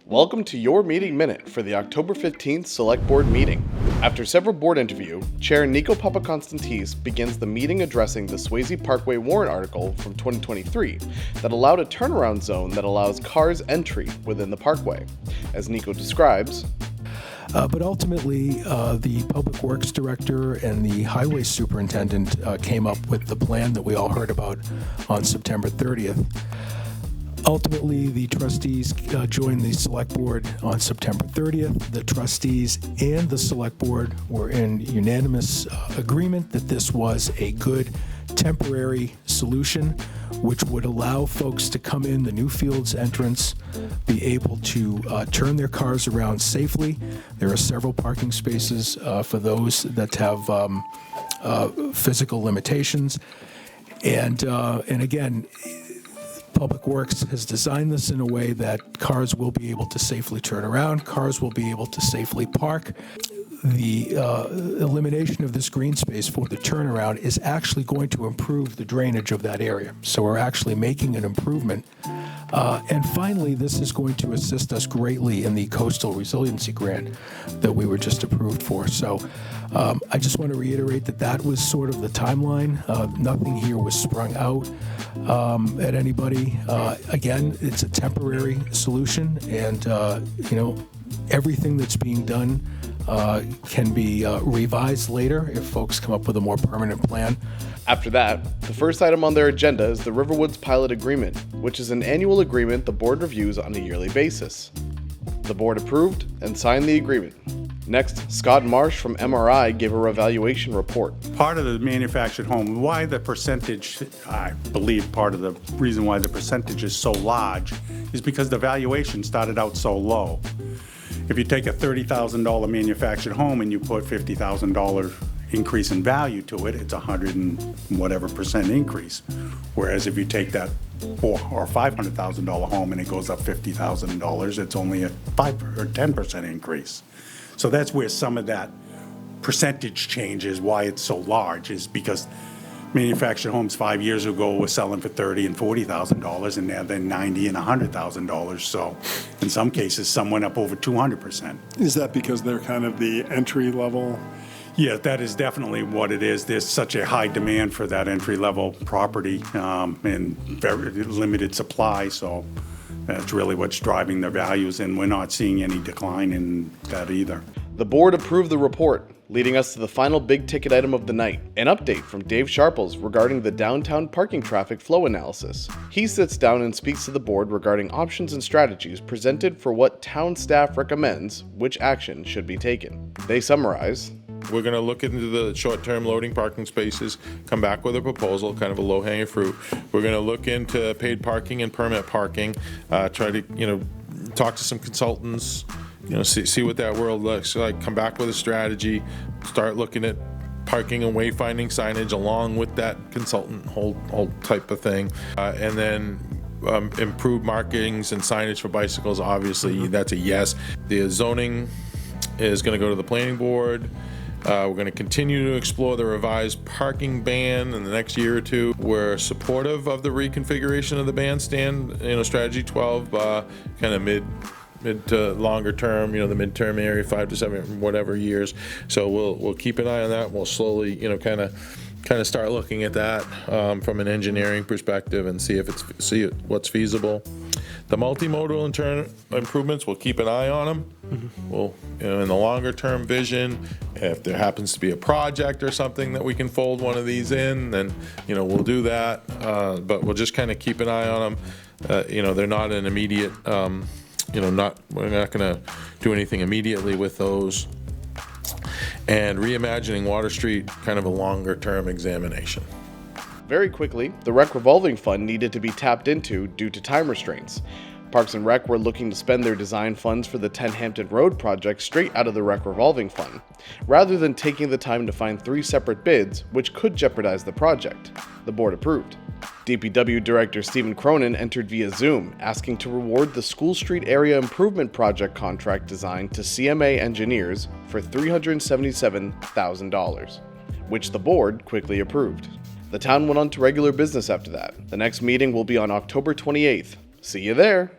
Welcome to your meeting minute for the October 15th Select Board meeting. After several board interview, Chair Niko begins the meeting addressing the Swasey Parkway warrant article from 2023 that allowed a turnaround zone that allows cars entry within the parkway. As Niko describes, but ultimately, the Public Works Director and the Highway Superintendent came up with the plan that we all heard about on September 30th. Ultimately, the trustees joined the Select Board on September 30th. The trustees and the Select Board were in unanimous agreement that this was a good temporary solution which would allow folks to come in the Newfields entrance, be able to turn their cars around safely. There are several parking spaces for those that have physical limitations. And again, Public Works has designed this in a way that cars will be able to safely turn around, cars will be able to safely park. The elimination of this green space for the turnaround is actually going to improve the drainage of that area. So we're actually making an improvement. And finally, this is going to assist us greatly in the Coastal Resiliency Grant that we were just approved for. So I just want to reiterate that that was sort of the timeline. Nothing here was sprung out at anybody. Again, it's a temporary solution, and everything that's being done can be revised later if folks come up with a more permanent plan. After that, the first item on their agenda is the Riverwoods Pilot Agreement, which is an annual agreement the board reviews on a yearly basis. The board approved and signed the agreement. Next, Scott Marsh from MRI gave a revaluation report. Part of the manufactured home, why the percentage, I believe part of the reason why the percentage is so large is because the valuation started out so low. If you take a $30,000 manufactured home and you put $50,000 increase in value to it, it's 100 and whatever percent increase. Whereas if you take that $400,000 or $500,000 home and it goes up $50,000, it's only a 5 or 10% increase. So that's where some of that percentage change is, why it's so large, is because manufactured homes 5 years ago were selling for $30,000 and $40,000, and now they're $90,000 and $100,000. So in some cases, some went up over 200%. Is that because they're kind of the entry level? Yeah, that is definitely what it is. There's such a high demand for that entry-level property and very limited supply, so that's really what's driving the values, and we're not seeing any decline in that either. The board approved the report, leading us to the final big-ticket item of the night, an update from Dave Sharples regarding the downtown parking traffic flow analysis. He sits down and speaks to the board regarding options and strategies presented for what town staff recommends which action should be taken. They summarize: we're going to look into the short-term loading parking spaces, come back with a proposal, kind of a low-hanging fruit. We're going to look into paid parking and permit parking, try to, talk to some consultants, see what that world looks like, come back with a strategy, start looking at parking and wayfinding signage along with that consultant whole type of thing, and then improve markings and signage for bicycles. Obviously, that's a yes. The zoning is going to go to the planning board. We're going to continue to explore the revised parking ban in the next year or two. We're supportive of the reconfiguration of the bandstand, strategy 12, kind of mid to longer term, the midterm area, 5 to 7, whatever years. So we'll keep an eye on that. We'll slowly, kind of start looking at that from an engineering perspective and see what's feasible. The multimodal improvements, we'll keep an eye on them. We'll, in the longer term vision, if there happens to be a project or something that we can fold one of these in, then, we'll do that. But we'll just kind of keep an eye on them. They're not an immediate, we're not going to do anything immediately with those. And reimagining Water Street, kind of a longer term examination. Very quickly, the Rec Revolving Fund needed to be tapped into due to time restraints. Parks and Rec were looking to spend their design funds for the 10 Hampton Road project straight out of the Rec Revolving Fund, rather than taking the time to find 3 separate bids, which could jeopardize the project. The board approved. DPW Director Stephen Cronin entered via Zoom, asking to reward the School Street Area Improvement Project contract design to CMA engineers for $377,000, which the board quickly approved. The town went on to regular business after that. The next meeting will be on October 28th. See you there!